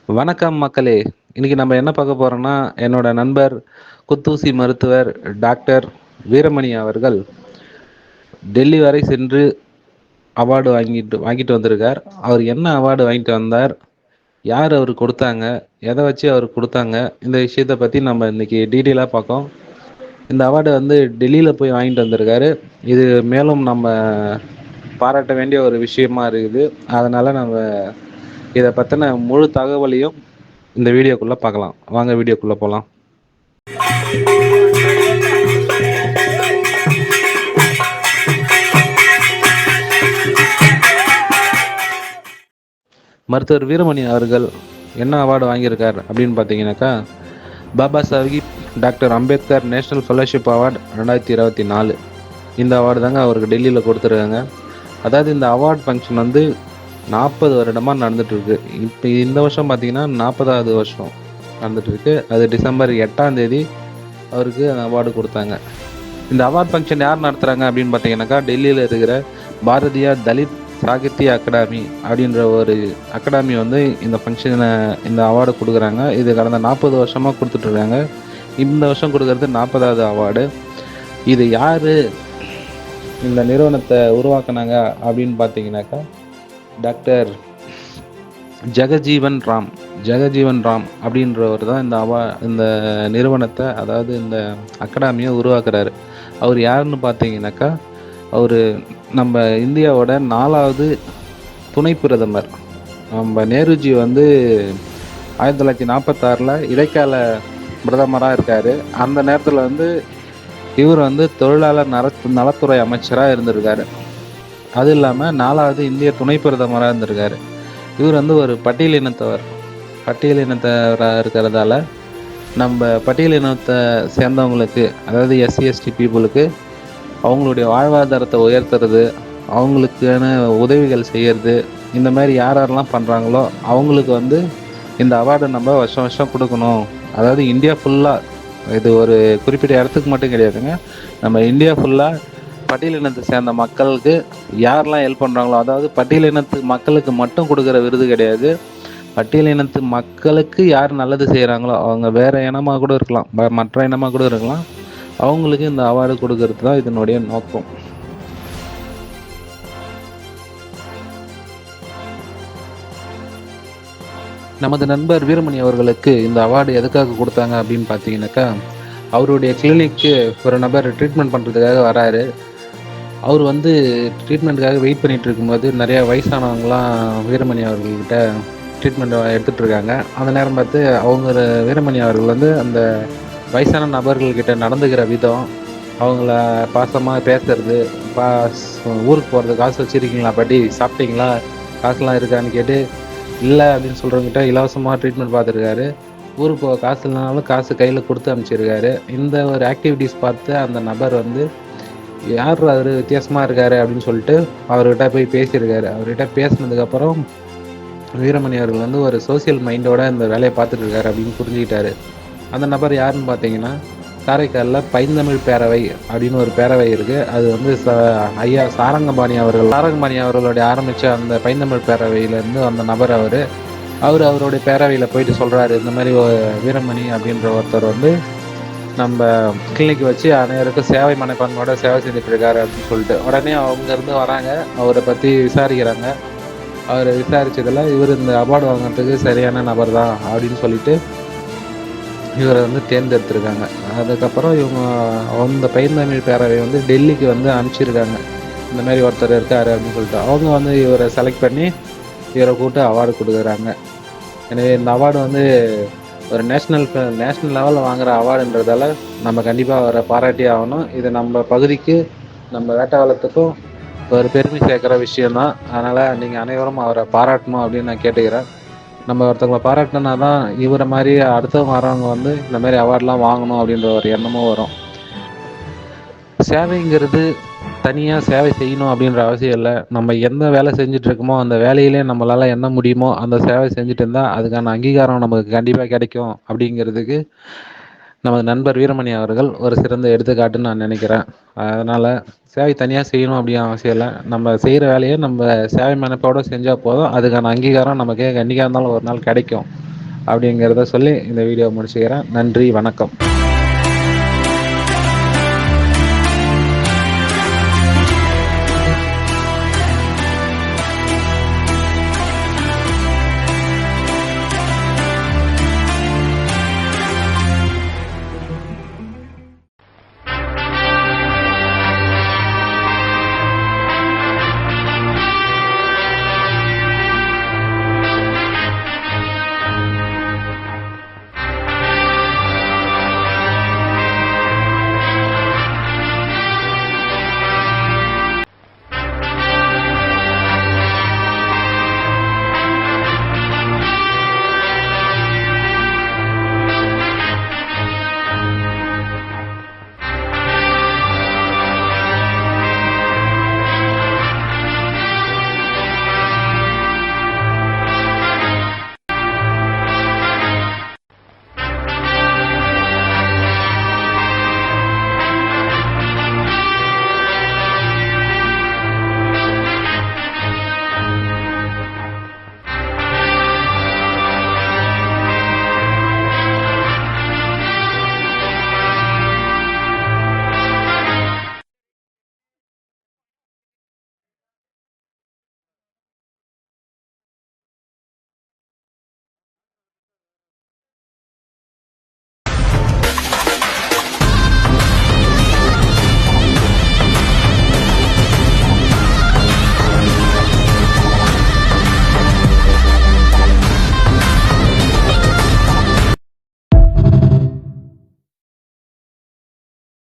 வணக்கம் மக்களே. இன்னைக்கு நம்ம என்ன பார்க்க போறோம்னா, என்னோட நண்பர் குத்தூசி மருத்துவர் டாக்டர் வீரமணி அவர்கள் டெல்லி வரை சென்று அவார்டு வாங்கிட்டு வந்திருக்கார். அவர் என்ன அவார்டு வாங்கிட்டு வந்தார், யார் அவர் கொடுத்தாங்க, எதை வச்சு அவர் கொடுத்தாங்க, இந்த விஷயத்தை பற்றி நம்ம இன்னைக்கு டீட்டெயிலாக பார்க்கோம். இந்த அவார்டு வந்து டெல்லியில் போய் வாங்கிட்டு வந்திருக்காரு. இது மேலும் நம்ம பாராட்ட வேண்டிய ஒரு விஷயமா இருக்குது. அதனால நம்ம இதை பற்றின முழு தகவலையும் இந்த வீடியோக்குள்ளே பார்க்கலாம். வாங்க வீடியோக்குள்ளே போகலாம். மருத்துவர் வீரமணி அவர்கள் என்ன அவார்டு வாங்கியிருக்கார் அப்படின்னு பார்த்தீங்கன்னாக்கா, Baba Sahib doctor Ambedkar national fellowship award 2024. இந்த அவார்டு தாங்க அவருக்கு டெல்லியில் கொடுத்துருக்காங்க. அதாவது இந்த அவார்டு ஃபங்க்ஷன் வந்து 40 வருடமாக நடந்துகிட்ருக்கு. இப்போ இந்த வருஷம் பார்த்தீங்கன்னா 40வது வருஷம் நடந்துகிட்ருக்கு. அது டிசம்பர் 8ஆம் தேதி அவருக்கு அந்த அவார்டு கொடுத்தாங்க. இந்த அவார்ட் ஃபங்க்ஷன் யார் நடத்துகிறாங்க அப்படின்னு பார்த்தீங்கன்னாக்கா, டெல்லியில் இருக்கிற பாரதிய தலித் சாகித்ய அகாடமி அப்படின்ற ஒரு அகாடமி வந்து இந்த ஃபங்க்ஷனை இந்த அவார்டு கொடுக்குறாங்க. இது கடந்த 40 வருஷமாக கொடுத்துட்ருக்காங்க. இந்த வருஷம் கொடுக்கறது 40வது அவார்டு. இது யார் இந்த நிறுவனத்தை உருவாக்குனாங்க அப்படின்னு பார்த்தீங்கன்னாக்கா, டாக்டர் ஜெகஜீவன் ராம் அப்படின்றவர் தான் இந்த நிறுவனத்தை, அதாவது இந்த அகாடமியை உருவாக்குறாரு. அவர் யாருன்னு பார்த்தீங்கன்னாக்கா, அவர் நம்ம இந்தியாவோட 4வது துணை பிரதமர். நம்ம நேருஜி வந்து 1946 இடைக்கால பிரதமராக இருக்கார். அந்த நேரத்தில் வந்து இவர் வந்து தொழிலாளர் நலத்துறை அமைச்சராக இருந்திருக்காரு. அது இல்லாமல் 4வது இந்திய துணை பிரதமராக இருந்திருக்காரு. இவர் வந்து ஒரு பட்டியலினத்தவராக இருக்கிறதால நம்ம பட்டியலினத்தை சேர்ந்தவங்களுக்கு, அதாவது எஸ்சி எஸ்டி பீப்புளுக்கு அவங்களுடைய வாழ்வாதாரத்தை உயர்த்துறது, அவங்களுக்கான உதவிகள் செய்கிறது, இந்த மாதிரி யாரெல்லாம் பண்ணுறாங்களோ அவங்களுக்கு வந்து இந்த அவார்டை நம்ம வருஷம் வருஷம் கொடுக்கணும். அதாவது இந்தியா ஃபுல்லாக, இது ஒரு குறிப்பிட்ட இடத்துக்கு மட்டும் கிடையாதுங்க, நம்ம இந்தியா ஃபுல்லாக பட்டியலினத்தை சேர்ந்த மக்களுக்கு யாரெல்லாம் ஹெல்ப் பண்ணுறாங்களோ, அதாவது பட்டியலினத்து மக்களுக்கு மட்டும் கொடுக்குற விருது கிடையாது, பட்டியலினத்து மக்களுக்கு யார் நல்லது செய்கிறாங்களோ, அவங்க வேறு இனமாக கூட இருக்கலாம், மற்ற இனமாக கூட இருக்கலாம், அவங்களுக்கு இந்த அவார்டு கொடுக்கறது தான் இதனுடைய நோக்கம். நமது நண்பர் வீரமணி அவர்களுக்கு இந்த அவார்டு எதுக்காக கொடுத்தாங்க அப்படின்னு பார்த்தீங்கன்னாக்கா, அவருடைய கிளினிக்கு ஒரு நபர் ட்ரீட்மெண்ட் பண்ணுறதுக்காக வராரு. அவர் வந்து ட்ரீட்மெண்ட்டுக்காக வெயிட் பண்ணிகிட்டு இருக்கும்போது நிறையா வயசானவங்களாம் வீரமணி அவர்கள்கிட்ட ட்ரீட்மெண்ட் எடுத்துகிட்டு இருக்காங்க. அந்த நேரம் பார்த்து வீரமணி அவர்கள் வந்து அந்த வயசான நபர்கள்கிட்ட நடந்துக்கிற விதம், அவங்கள பாசமாக பேசுறது, ஊருக்கு போகிறது காசு வச்சுருக்கீங்களா பாட்டி, சாப்பிட்டீங்களா, காசுலாம் இருக்கான்னு கேட்டு இல்லை அப்படின்னு சொல்கிறவங்ககிட்ட இலவசமாக ட்ரீட்மெண்ட் பார்த்துருக்காரு. ஊருக்கு போக காசு இல்லைனாலும் காசு கையில் கொடுத்து அனுப்பிச்சிருக்காரு. இந்த ஒரு ஆக்டிவிட்டீஸ் பார்த்து அந்த நபர் வந்து யார் அவர் வித்தியாசமாக இருக்காரு அப்படின்னு சொல்லிட்டு அவர்கிட்ட போய் பேசியிருக்காரு. அவர்கிட்ட பேசினதுக்கப்புறம் வீரமணி அவர்கள் வந்து ஒரு சோசியல் மைண்டோட இந்த வேலையை பார்த்துட்டு இருக்காரு அப்படின்னு புரிஞ்சுக்கிட்டாரு. அந்த நபர் யாருன்னு பார்த்தீங்கன்னா, காரைக்காலில் பைந்தமிழ் பேரவை அப்படின்னு ஒரு பேரவை இருக்குது. அது வந்து ஐயா சாரங்கபாணி அவர்களுடைய ஆரம்பித்த அந்த பைந்தமிழ் பேரவையிலேருந்து அந்த நபர் அவருடைய பேரவையில் போயிட்டு சொல்கிறாரு, இந்த மாதிரி வீரமணி அப்படின்ற ஒருத்தர் வந்து நம்ம கிளினிக் வச்சு அனைவருக்கும் சேவை மனப்பான்மையோட சேவை செஞ்சுட்டு இருக்காரு அப்படின்னு சொல்லிட்டு, உடனே அவங்கேருந்து வராங்க, அவரை பற்றி விசாரிக்கிறாங்க. அவரை விசாரித்ததில் இவர் இந்த அவார்டு வாங்குறதுக்கு சரியான நபர் தான் அப்படின்னு சொல்லிட்டு இவரை வந்து தேர்ந்தெடுத்திருக்காங்க. அதுக்கப்புறம் இவங்க அந்த பைந்தமிழ் பேரவை வந்து டெல்லிக்கு வந்து அனுப்பிச்சிருக்காங்க, இந்த மாதிரி ஒருத்தர் இருக்காரு அப்படின்னு சொல்லிட்டு. அவங்க வந்து இவரை செலக்ட் பண்ணி இவரை கூப்பிட்டு அவார்டு கொடுக்குறாங்க. எனவே இந்த அவார்டு வந்து ஒரு நேஷ்னல் லெவலில் வாங்குகிற அவார்டுன்றதால நம்ம கண்டிப்பாக அவரை பாராட்டி ஆகணும். இது நம்ம பகுதிக்கு, நம்ம வேட்டவலத்துக்கும் ஒரு பெருமை சேர்க்குற விஷயந்தான். அதனால் நீங்கள் அனைவரும் அவரை பாராட்டணும் அப்படின்னு நான் கேட்டுக்கிறேன். நம்ம ஒருத்தவங்களை பாராட்டினா தான் இவரை மாதிரி அடுத்தவங்க வரவங்க வந்து இந்த மாதிரி அவார்டெலாம் வாங்கணும் அப்படின்ற ஒரு எண்ணமும் வரும். சேவைங்கிறது தனியாக சேவை செய்யணும் அப்படின்ற அவசியம் இல்லை. நம்ம எந்த வேலை செஞ்சிட்ருக்கோமோ அந்த வேலையிலே நம்மளால் என்ன முடியுமோ அந்த சேவை செஞ்சுட்டு இருந்தால் அதுக்கான அங்கீகாரம் நமக்கு கண்டிப்பாக கிடைக்கும். அப்படிங்கிறதுக்கு நமது நண்பர் வீரமணி அவர்கள் ஒரு சிறந்த எடுத்துக்காட்டுன்னு நான் நினைக்கிறேன். அதனால் சேவை தனியாக செய்யணும் அப்படின்னு அவசியம் இல்லை. நம்ம செய்கிற வேலையை நம்ம சேவை மனப்போடு செஞ்சால் போதும், அதுக்கான அங்கீகாரம் நமக்கு கண்டிப்பாக இருந்தாலும் ஒரு நாள் கிடைக்கும். அப்படிங்கிறத சொல்லி இந்த வீடியோ முடிச்சுக்கிறேன். நன்றி, வணக்கம்.